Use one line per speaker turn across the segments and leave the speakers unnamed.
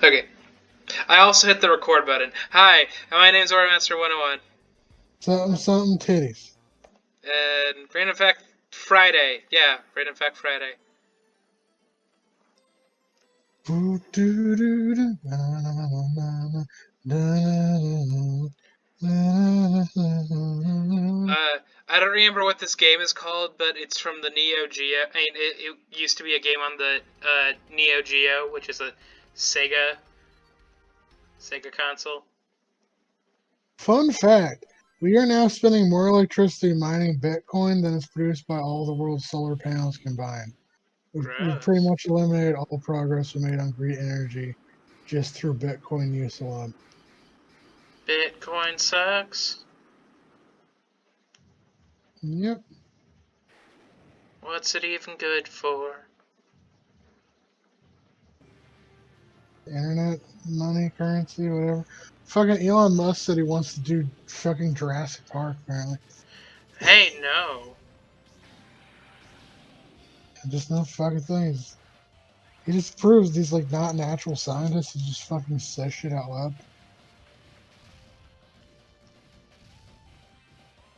Okay. I also hit the record button. Hi, my name's Ormaster101.
Something titties.
And Random Fact Friday. Yeah, Random Fact Friday. I don't remember what this game is called, but it's from the Neo Geo. I mean, it used to be a game on the Neo Geo, which is a Sega console.
Fun fact, we are now spending more electricity mining Bitcoin than is produced by all the world's solar panels combined. We've pretty
Gross.
much eliminated all progress we made on green energy just through Bitcoin use alone.
Bitcoin sucks.
Yep.
What's it even good for?
Internet, money, currency, whatever. Fucking Elon Musk said he wants to do fucking Jurassic Park, apparently.
Hey, no.
Just no fucking things. He just proves he's like not natural scientist. He just fucking says shit out loud.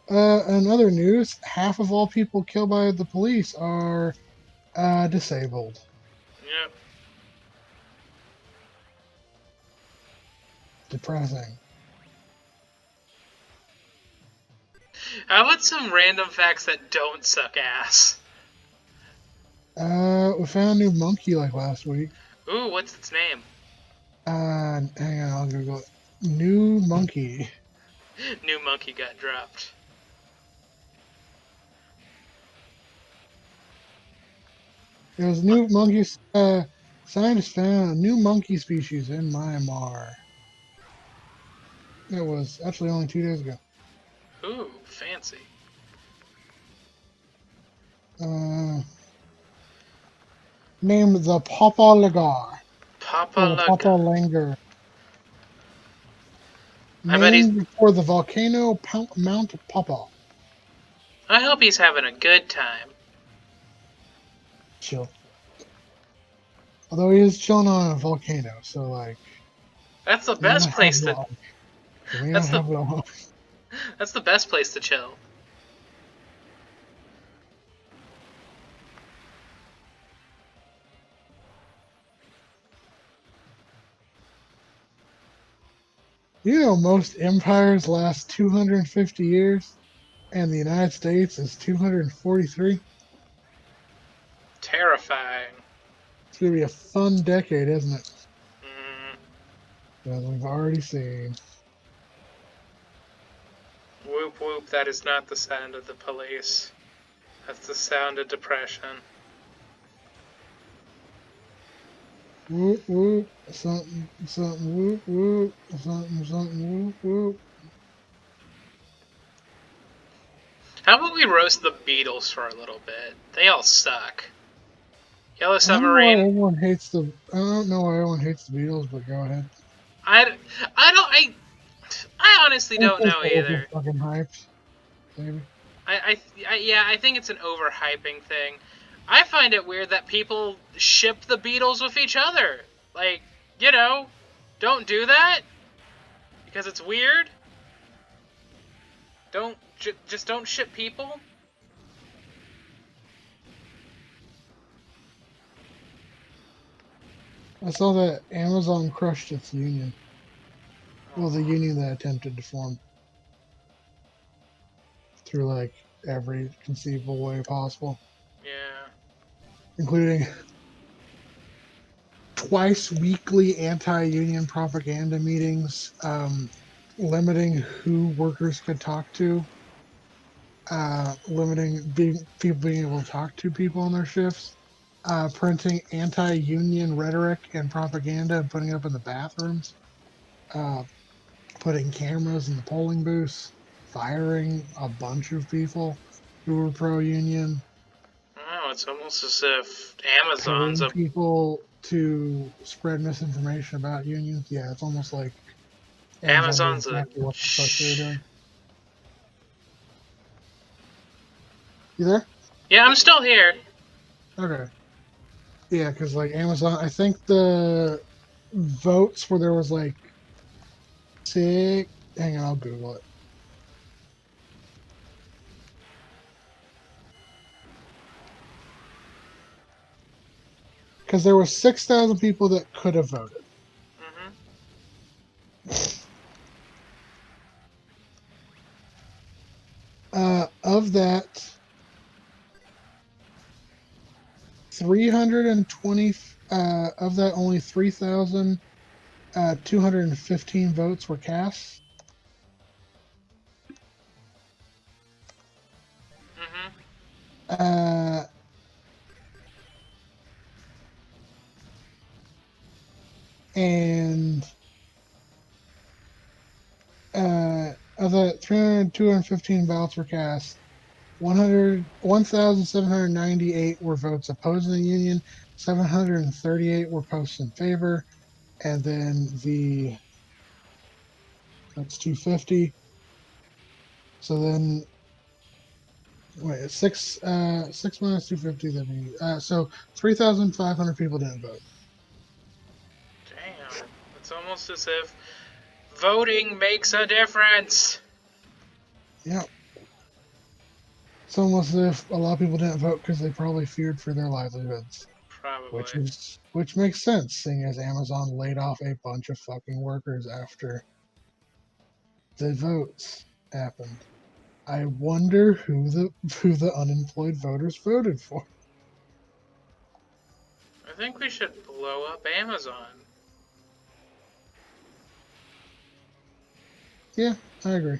In other news, half of all people killed by the police are disabled.
Yep.
Depressing.
How about some random facts that don't suck ass?
We found a new monkey like last week.
Ooh, what's its name?
Hang on, I'll Google it. New monkey.
New monkey got dropped.
It was new monkey. Scientists found a new monkey species in Myanmar. It was actually only 2 days ago.
Ooh, fancy.
Uh, named the Papa Lagar
Papa
or the Papa
Lugga.
Langer.
I bet he's.
Named for the volcano Mount Papa.
I hope he's having a good time.
Chill. Although he is chilling on a volcano, so like
That's the
he may
best
not have
place to.
long. He may not
That's the.
have long.
That's the best place to chill.
You know, most empires last 250 years, and the United States is 243.
Terrifying.
It's gonna be a fun decade, isn't it?
Mm,
As we've already seen.
whoop whoop. That is not the sound of the police. That's the sound of depression.
Whoop whoop, something something whoop whoop, something something whoop whoop.
How about we roast the Beatles for a little bit? They all suck. Yellow
I don't know why
Submarine.
everyone hates the. I don't know why everyone hates the Beatles, but go ahead.
I, I don't. I honestly
I think
don't
they're
know
over
either.
fucking hyped, maybe.
Yeah, I think it's an overhyping thing. I find it weird that people ship the Beatles with each other. Like, you know, don't do that because it's weird. Don't just don't ship people.
I saw that Amazon crushed its union. Well, the
Aw,
union that attempted to form through like every conceivable way possible,
yeah.
including twice weekly anti-union propaganda meetings, limiting who workers could talk to, limiting people being able to talk to people on their shifts, printing anti-union rhetoric and propaganda and putting it up in the bathrooms, uh, putting cameras in the polling booths, firing a bunch of people who were pro-union,
Oh, it's almost as if Amazon's
paying
a
people to spread misinformation about unions. Yeah, it's almost like Amazon knew
Amazon's a.
exactly what the fuck they were doing. You there?
Yeah, I'm still here.
Okay. Yeah, because like Amazon, I think the votes where there was like six. Hang on, I'll Google it. Because there were 6,000 people that could have voted.
Mm-hmm.
Of that, 320 of that only 3,215 votes were cast.
Mm-hmm.
Uh, and of that 215 ballots were cast, 1,798 were votes opposing the union, 738 were posts in favor, and then that's 250. So then, wait, six minus 250, that'd be, so 3,500 people didn't vote.
Damn. It's almost as if voting makes a difference.
Yeah. It's almost as if a lot of people didn't vote because they probably feared for their livelihoods,
Probably.
which makes sense, seeing as Amazon laid off a bunch of fucking workers after the votes happened. I wonder who the unemployed voters voted for.
I think we should blow up Amazon.
Yeah, I agree.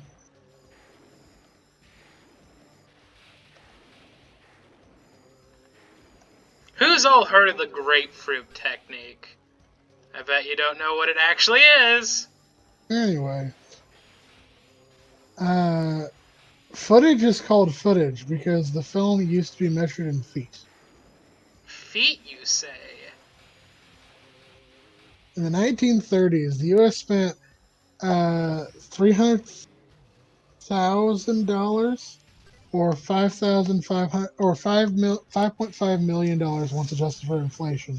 Who's all heard of the grapefruit technique? I bet you don't know what it actually is.
Anyway, uh, footage is called footage because the film used to be measured in feet.
Feet, you say?
In the 1930s, the U.S. spent $300,000 or 5,500 or 5.5 million dollars once adjusted for inflation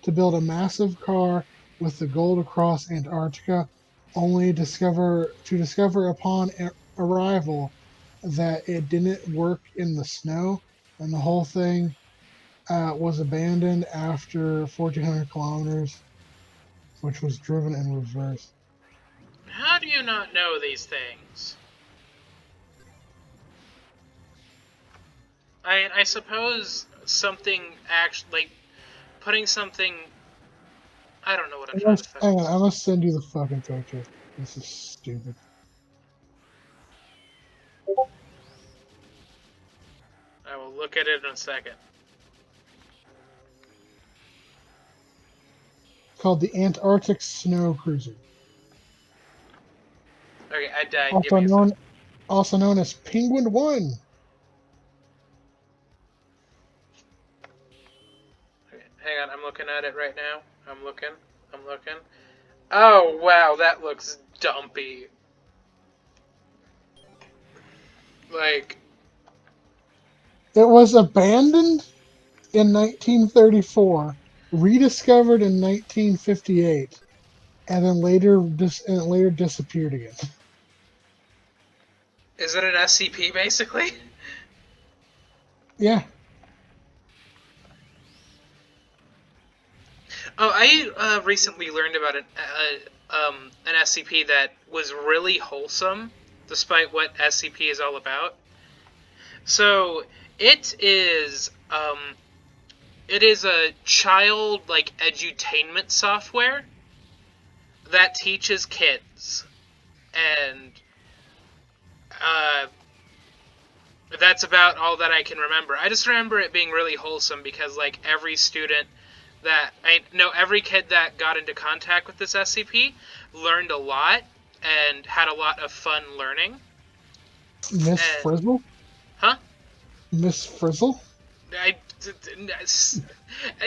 to build a massive car with the goal to cross Antarctica, only discover upon arrival that it didn't work in the snow, and the whole thing was abandoned after 1,400 kilometers, which was driven in reverse.
How do you not know these things? I suppose something actually, like, putting something. I don't know what I'm trying to say.
Hang on, I must send you the fucking picture. This is stupid.
I will look at it in a second.
Called the Antarctic Snow Cruiser,
Okay, I died. Give
also
me a sec.
known also known as Penguin One.
Okay, hang on, I'm looking at it right now. I'm looking. I'm looking. Oh wow, that looks dumpy. Like,
It was abandoned in 1934, rediscovered in 1958, and then later disappeared again.
is it an SCP basically?
Yeah,
Oh, I recently learned about an SCP that was really wholesome, despite what SCP is all about. So it is it is a child like edutainment software that teaches kids, and uh, that's about all that I can remember. I just remember it being really wholesome because like every kid that got into contact with this SCP learned a lot and had a lot of fun learning.
Miss
And
Frizzle.
huh?
Miss Frizzle.
I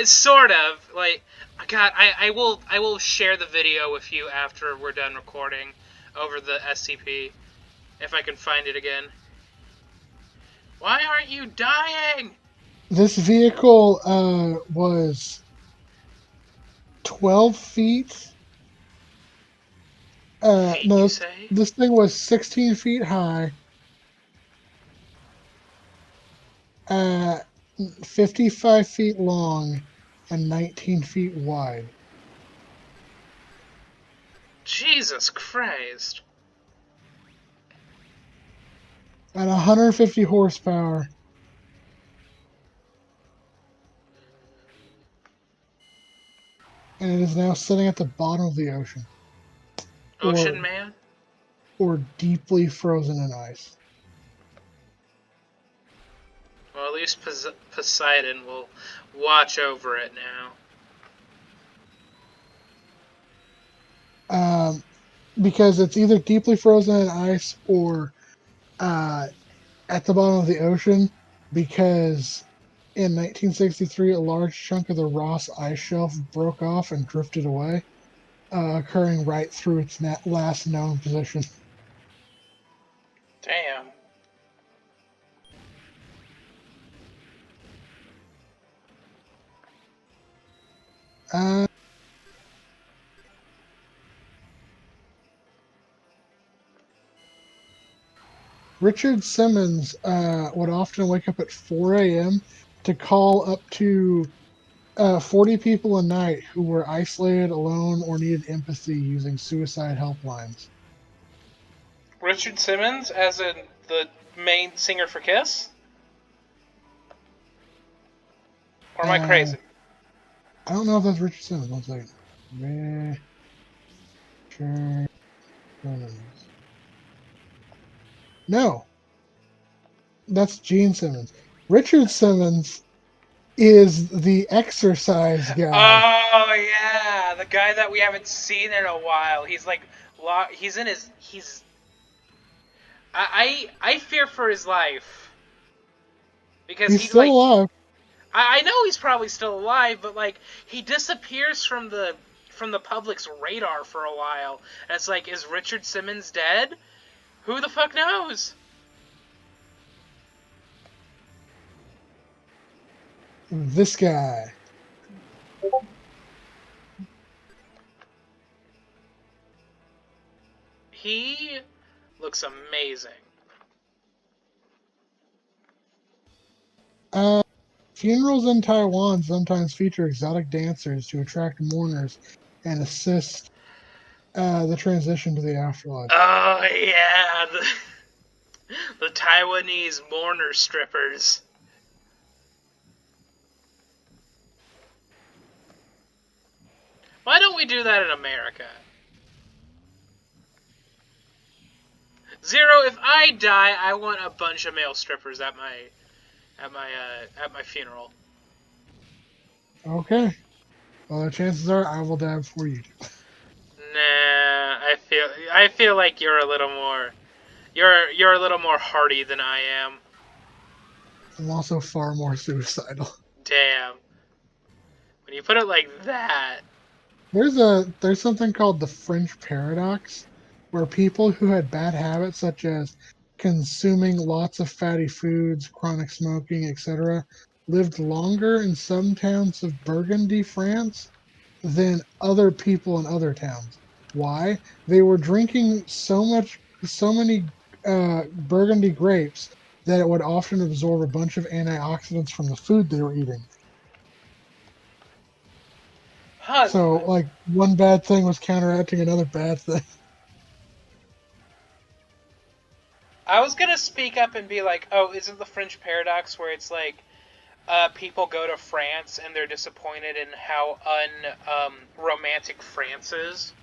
sort of like God. I will share the video with you after we're done recording over the SCP if I can find it again. Why aren't you dying?
This vehicle was 12 feet.
Feet,
No,
you
this,
say?
this thing was 16 feet high, uh, 55 feet long, and 19 feet wide,
Jesus Christ.
and 150 horsepower. And it is now sitting at the bottom of the ocean, or
Ocean Man?
or deeply frozen in ice.
Well, at least Poseidon will watch over it now.
Um, because it's either deeply frozen in ice or uh, at the bottom of the ocean. Because in 1963, a large chunk of the Ross ice shelf broke off and drifted away, occurring right through its last known position.
Damn.
Uh, Richard Simmons would often wake up at 4 a.m. to call up to 40 people a night who were isolated, alone, or needed empathy using suicide helplines.
Richard Simmons, as in the main singer for Kiss? Or am I
Uh,
crazy?
I don't know if that's Richard Simmons. One second. Richard Simmons. No, that's Gene Simmons. Richard Simmons is the exercise guy.
Oh yeah, the guy that we haven't seen in a while. He's like, he's in his, he's. I fear for his life because
He's
he
still
like,
alive.
I know he's probably still alive, but like he disappears from the public's radar for a while, and it's like, is Richard Simmons dead? Who the fuck knows?
This guy.
He looks amazing.
Uh, Funerals in Taiwan sometimes feature exotic dancers to attract mourners and assist the transition to the afterlife.
Oh yeah, the Taiwanese mourner strippers. Why don't we do that in America? Zero, if I die, I want a bunch of male strippers at my funeral.
Okay. Well, the chances are I will die before you do.
Nah, I feel like you're a little more hardy than I am.
I'm also far more suicidal.
Damn. When you put it like that.
There's something called the French paradox, where people who had bad habits such as consuming lots of fatty foods, chronic smoking, etc., lived longer in some towns of Burgundy, France, than other people in other towns. Why? They were drinking so many Burgundy grapes that it would often absorb a bunch of antioxidants from the food they were eating.
Huh.
So, like, one bad thing was counteracting another bad thing.
I was gonna speak up and be like, oh, isn't the French paradox where it's like, people go to France and they're disappointed in how romantic France is?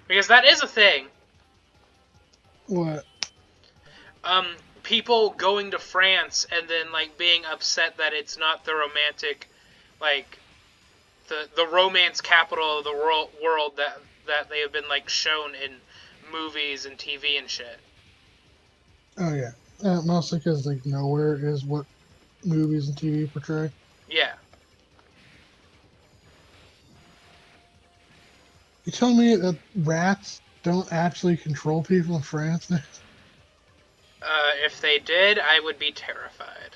Because that is a thing.
What?
People going to France and then like being upset that it's not the romantic, like the romance capital of the world that they have been like shown in movies and TV and shit.
Oh, yeah. Mostly because, like, nowhere is what movies and TV portray.
Yeah.
You tell me that rats don't actually control people in France?
If they did, I would be terrified.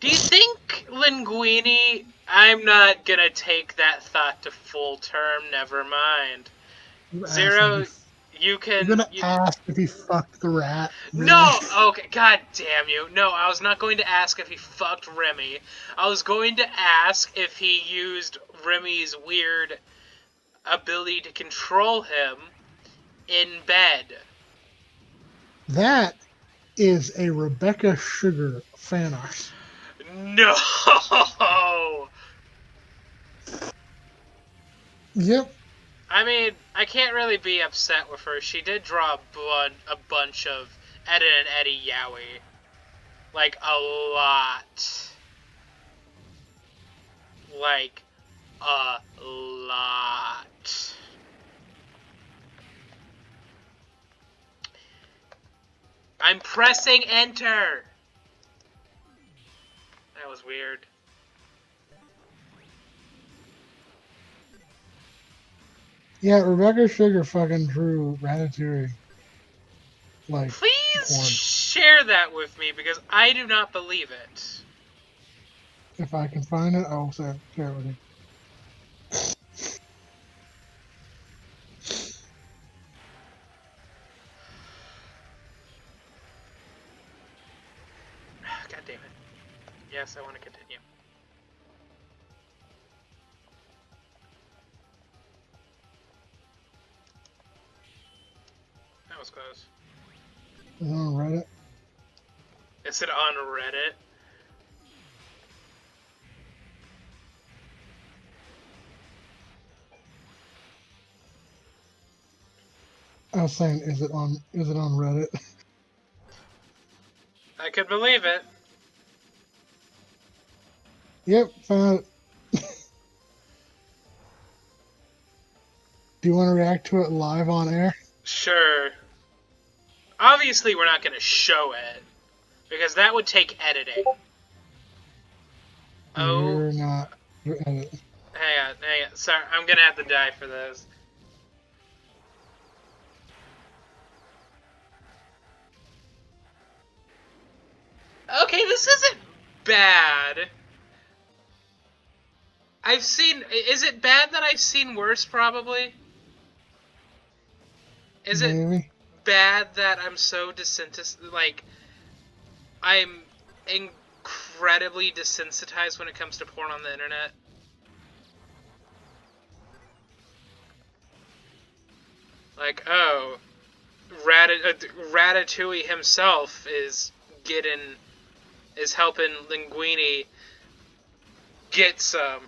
Do you think Linguini? I'm not gonna take that thought to full term. Never mind.
You asking
Zero,
if
you
you're
can.
gonna ask if he fucked the rat, really?
No, okay, god damn you. No, I was not going to ask if he fucked Remy. I was going to ask if he used Remy's weird ability to control him in bed.
That is a Rebecca Sugar fan art.
No!
Yep.
I mean, I can't really be upset with her. She did draw a bunch of Ed and Eddie Yowie. Like, a lot. Like, a lot. I'm pressing enter! That was weird.
Yeah, Rebecca Sugar fucking drew Ratatouille like
Please
porn.
share that with me because I do not believe it.
If I can find it, I'll share it with you.
God damn it. Yes, I want to continue. That was close.
Is it on Reddit?
Is it on Reddit?
I was saying, is it on Reddit?
I could believe it.
Yep, found it. Do you want to react to it live on air?
Sure. Obviously, we're not going to show it because that would take editing. Oh,
You're not.
hang on. Sorry, I'm going to have to die for this. Okay, this isn't bad. I've seen. Is it bad that I've seen worse, probably? Is it
Maybe.
bad that I'm so desensitized? Like, I'm incredibly desensitized when it comes to porn on the internet. Like, oh, Ratatouille himself is helping Linguini get some.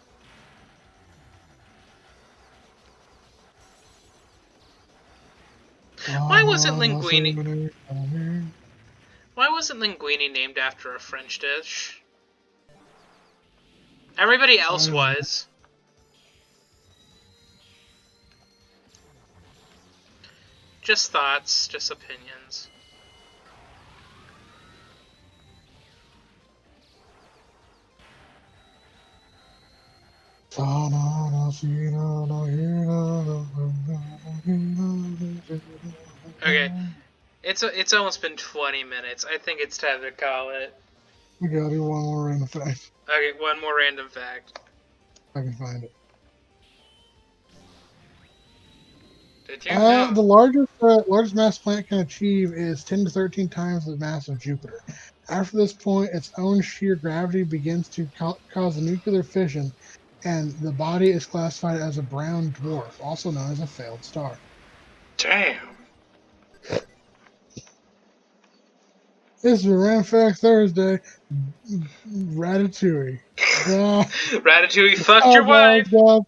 Why wasn't Linguini? Why wasn't Linguini named after a French dish? Everybody else was. Just thoughts, just opinions. Okay, it's almost been 20 minutes. I think it's time to call it.
We gotta do one more random fact.
Okay, one more random fact.
If I can find it.
Did you know?
The largest mass planet can achieve is 10 to 13 times the mass of Jupiter. After this point, its own sheer gravity begins to cause a nuclear fission, and the body is classified as a brown dwarf, also known as a failed star.
Damn.
This is Random Fact Thursday. Ratatouille.
Ratatouille fucked your wife.
Guys,